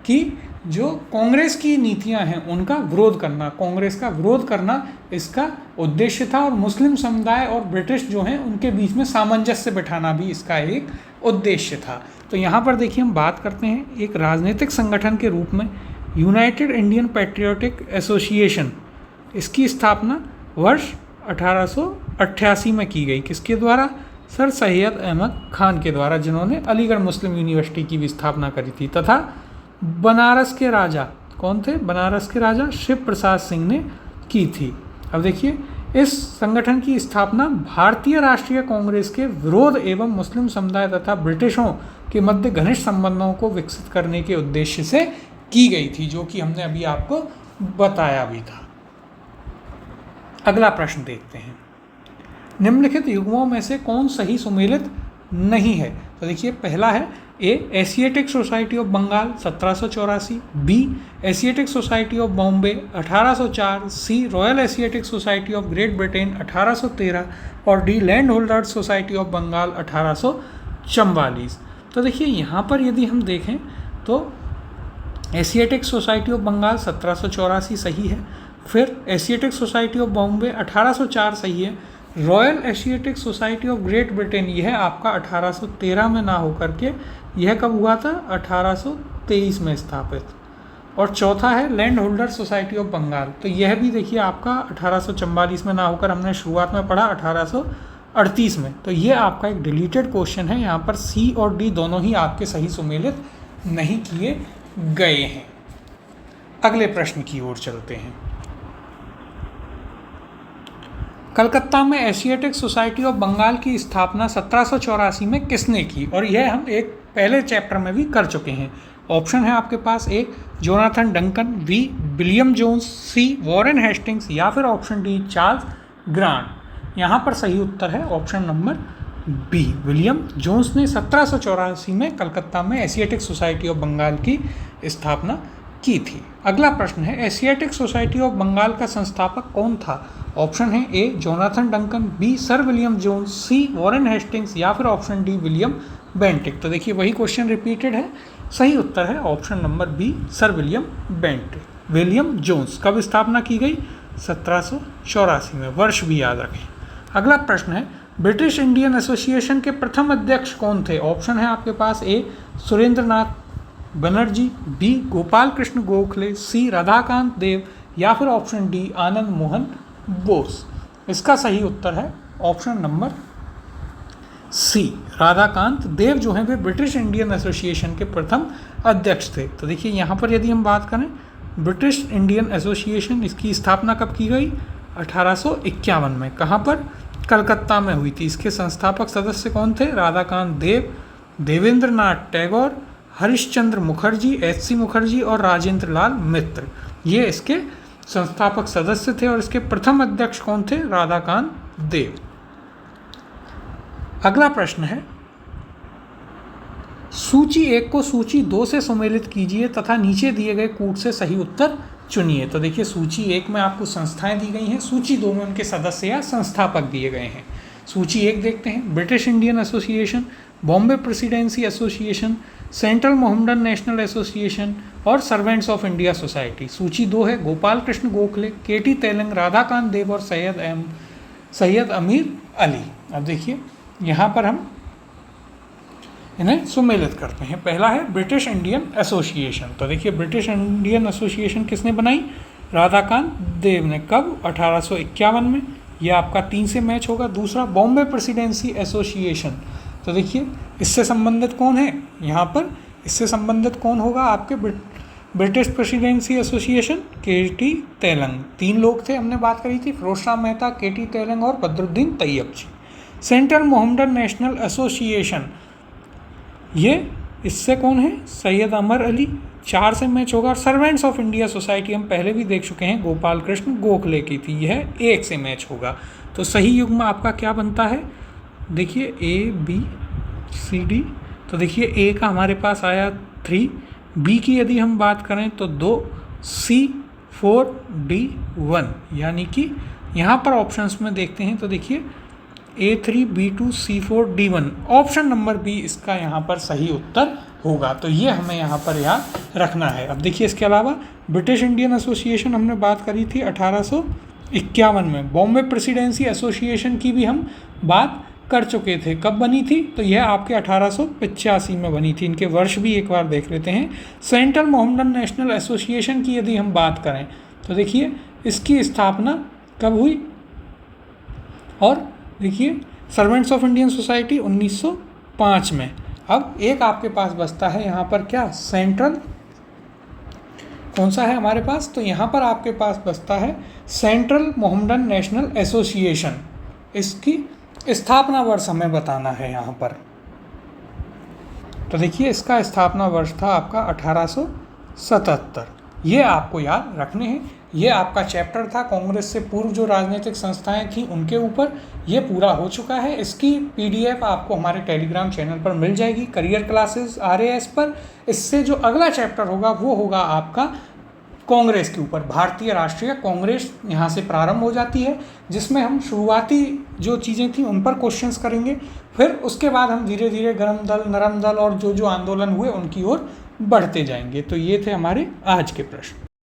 कि जो कांग्रेस की नीतियां हैं उनका विरोध करना, कांग्रेस का विरोध करना इसका उद्देश्य था। और मुस्लिम समुदाय और ब्रिटिश जो हैं उनके बीच में सामंजस्य बिठाना भी इसका एक उद्देश्य था। तो यहाँ पर देखिए हम बात करते हैं एक राजनीतिक संगठन के रूप में यूनाइटेड इंडियन पैट्रियोटिक एसोसिएशन, इसकी स्थापना वर्ष 1888 में की गई। किसके द्वारा? सर सैयद अहमद खान के द्वारा, जिन्होंने अलीगढ़ मुस्लिम यूनिवर्सिटी की भी स्थापना करी थी। तथा बनारस के राजा कौन थे? बनारस के राजा शिव प्रसाद सिंह ने की थी। अब देखिए इस संगठन की स्थापना भारतीय राष्ट्रीय कांग्रेस के विरोध एवं मुस्लिम समुदाय तथा ब्रिटिशों के मध्य घनिष्ठ संबंधों को विकसित करने के उद्देश्य से की गई थी, जो कि हमने अभी आपको बताया भी था। अगला प्रश्न देखते हैं, निम्नलिखित युग्मों में से कौन सही सुमेलित नहीं है? तो देखिए पहला है A Asiatic society of Bengal 1784, B Asiatic society of Bombay 1804, C royal Asiatic society of great Britain 1813 और D land holders society of Bengal 1844। तो देखिए यहाँ पर यदि हम देखें तो एशियाटिक सोसाइटी ऑफ बंगाल 1784 सही है, फिर एशियाटिक सोसाइटी ऑफ बॉम्बे 1804 सही है, royal Asiatic society of great Britain यह आपका 1813 में ना होकर के यह कब हुआ था? 1823 में स्थापित। और चौथा है land holder society of Bengal, तो यह भी देखिए आपका 1844 में ना होकर हमने शुरुआत में पढ़ा 1838 में। तो ये आपका एक डिलीटेड क्वेश्चन है, यहाँ पर C और D दोनों ही आपके सही सुमेलित नहीं किए गए हैं। अगले प्रश्न की ओर चलते हैं। कलकत्ता में एशियाटिक सोसाइटी ऑफ बंगाल की स्थापना 1784 में किसने की? और यह हम एक पहले चैप्टर में भी कर चुके हैं। ऑप्शन है आपके पास A Jonathan Duncan, B William Jones, C Warren Hastings या फिर ऑप्शन डी चार्ल्स ग्रांट। यहाँ पर सही उत्तर है option number B, William Jones ने 1784 में कलकत्ता में एशियाटिक सोसाइटी ऑफ बंगाल की स्थापना की थी। अगला प्रश्न है, एशियाटिक सोसाइटी ऑफ बंगाल का संस्थापक कौन था? ऑप्शन है A Jonathan Duncan, B sir William Jones, C Warren Hastings या फिर ऑप्शन डी विलियम बेंटिक। तो देखिए वही क्वेश्चन रिपीटेड है, सही उत्तर है option number B sir William Bentinck. William Jones कब स्थापना की गई? 1784 में, वर्ष भी याद रखें। अगला प्रश्न है, ब्रिटिश इंडियन एसोसिएशन के प्रथम अध्यक्ष कौन थे? ऑप्शन है आपके पास ए सुरेंद्र नाथ बनर्जी, बी गोपाल कृष्ण गोखले, सी राधाकांत देव या फिर ऑप्शन डी आनंद मोहन बोस। इसका सही उत्तर है ऑप्शन नंबर सी, राधाकांत देव जो हैं वे ब्रिटिश इंडियन एसोसिएशन के प्रथम अध्यक्ष थे। तो देखिए यहाँ पर यदि हम बात करें ब्रिटिश इंडियन एसोसिएशन, इसकी स्थापना कब की गई? 1851 में। कहाँ पर? कलकत्ता में हुई थी। इसके संस्थापक सदस्य कौन थे? राधाकांत देव, देवेंद्र नाथ टैगोर, हरिश्चंद्र मुखर्जी, एच.सी. मुखर्जी और राजेंद्र लाल मित्र, ये इसके संस्थापक सदस्य थे। और इसके प्रथम अध्यक्ष कौन थे? राधाकांत देव। अगला प्रश्न है, सूची 1 को सूची 2 से सुमेलित कीजिए तथा नीचे दिए गए कूट से सही उत्तर चुनिए। तो देखिए सूची 1 में आपको संस्थाएं दी गई हैं, सूची 2 में उनके सदस्य या संस्थापक दिए गए हैं। सूची 1 देखते हैं, British Indian association, Bombay presidency association, central Mohammedan national association और सर्वेंट्स ऑफ इंडिया सोसाइटी। सूची 2 है गोपाल कृष्ण गोखले, के.टी. तेलंग, राधाकांत देव और सैयद अमीर अली। अब देखिए यहाँ पर हम इन्हें सुमेलित करते हैं। पहला है ब्रिटिश इंडियन एसोसिएशन। तो देखिए ब्रिटिश इंडियन एसोसिएशन किसने बनाई? राधाकांत देव ने। कब? 1851 में। यह आपका 3 से मैच होगा। दूसरा बॉम्बे प्रेसिडेंसी एसोसिएशन। तो देखिए इससे संबंधित कौन है यहाँ पर? इससे संबंधित कौन होगा आपके British presidency association? K.T.. Telang. 3 लोग थे, हमने बात करी थी, फिरोज शाह मेहता, के.टी. तेलंग और बदरुद्दीन तैयब जी। सेंट्रल मोहम्मडन नेशनल एसोसिएशन, ये इससे कौन है? सैयद अमर अली। 4 से मैच होगा। सर्वेंट्स ऑफ इंडिया सोसाइटी हम पहले भी देख चुके हैं, गोपाल कृष्ण गोखले की थी, यह 1 से मैच होगा। तो सही युग्म आपका क्या बनता है? देखिए ए बी सी डी। तो देखिए ए का हमारे पास आया 3, बी की यदि हम बात करें तो 2, सी 4, डी 1। यानी कि यहाँ पर ऑप्शंस में देखते हैं तो देखिए A3, B2, C4, D1, option number B इसका यहाँ पर सही उत्तर होगा। तो ये हमें यहाँ पर याद रखना है। अब देखिए इसके अलावा ब्रिटिश इंडियन एसोसिएशन हमने बात करी थी 1851 में। बॉम्बे प्रेसिडेंसी एसोसिएशन की भी हम बात कर चुके थे। कब बनी थी? तो यह आपके 1885 में बनी थी। इनके वर्ष भी एक बार देख लेते हैं। सेंट्रल मोहम्मडन नेशनल एसोसिएशन की यदि हम बात करें तो देखिए इसकी स्थापना कब हुई? और देखिए सर्वेंट्स ऑफ इंडियन सोसाइटी 1905 में। अब एक आपके पास बचता है यहाँ पर क्या? सेंट्रल, कौन सा है हमारे पास? तो यहाँ पर आपके पास बचता है सेंट्रल मोहम्मडन नेशनल एसोसिएशन। इसकी स्थापना वर्ष हमें बताना है यहाँ पर। तो देखिए इसका स्थापना वर्ष था आपका 1877। ये आपको याद रखने हैं। ये आपका चैप्टर था कांग्रेस से पूर्व जो राजनीतिक संस्थाएं थी उनके ऊपर, ये पूरा हो चुका है। इसकी PDF आपको हमारे टेलीग्राम चैनल पर मिल जाएगी, करियर क्लासेस RAS पर। इससे जो अगला चैप्टर होगा वो होगा आपका कांग्रेस के ऊपर। भारतीय राष्ट्रीय कांग्रेस यहाँ से प्रारंभ हो जाती है, जिसमें हम शुरुआती जो चीज़ें थी उन पर क्वेश्चंस करेंगे। फिर उसके बाद हम धीरे धीरे गर्म दल, नरम दल और जो जो आंदोलन हुए उनकी ओर बढ़ते जाएंगे। तो ये थे हमारे आज के प्रश्न।